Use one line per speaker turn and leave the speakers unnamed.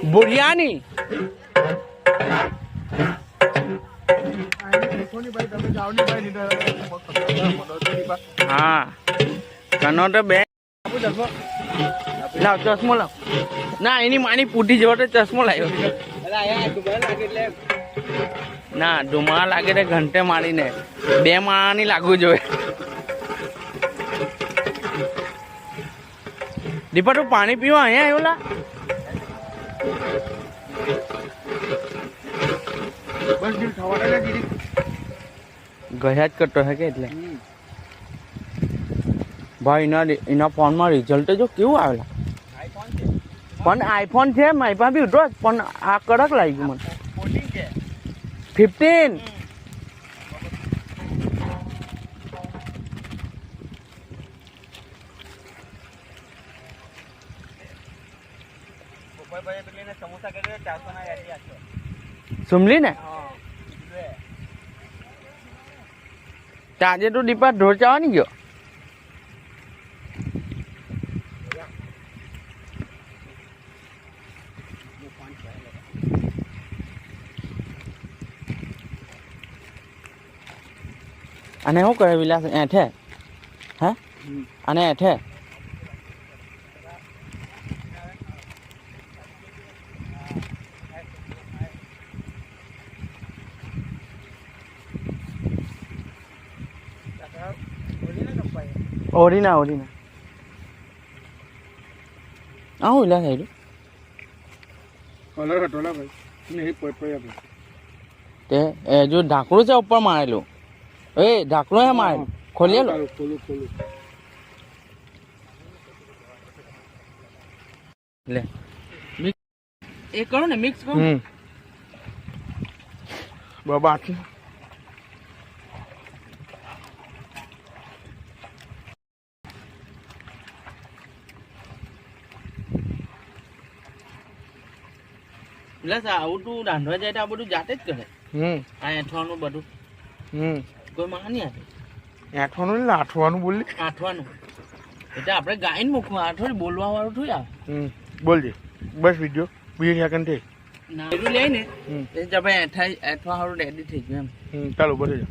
बुढ़ियानी हाँ कनो तो बे लाव चश्मो लाव ना एनी मानी पूटी जेવો तो चश्मो लाव्યો ના ધુમા લાગે તે ઘંટે મારીને બે માળાની લાગવું જોઈએ દીપા તું પાણી પીવા અહીંયા આવ્યો લા બસ દિલ થવાના ને દીદી ગયા જ કરતો હે કે એટલે ભાઈ એના ફોનમાં રિઝલ્ટ જો કેવું આવેલા પણ આઈફોન છે મારી પાસે બી ઉઠો પણ આ કડક લાગી ગયું મને 15 સુમલી ને આજે તો દીપા ઢોર ચાવા નહીં ગયો અને શું કરે વિલાસ એઠે હે અને એઠે ઓરીના આવું વિલાસ આવ્યું
કલર હટોલા ભાઈ નહીં પોય
તે જો ઢાંકણું છે ઉપર મારેલું એ ઢાંકણું હે મારેલું ખોલી લો
ખોલું
લે એ કરો ને મિક્સ કરો
બાબા
પ્લસ આવું તું રાંધવા જાય તો આ બધું જાતે જ કરે આ એઠવાનું બધું કોઈ માં નહીં આપે
આઠવાનું ને આઠવાનું બોલી
આઠવાનું એટલે આપણે ગાઈને મૂકવા આઠવાડી બોલવા વાળું થોડી આવે
બોલજે બસ વિડીયો બીજી સેકન્ડ થઈ
ના એટલું લઈને એ ભાઈ એઠવા વાળું રેડી થઈ ગયું
એમ ચાલો બોલે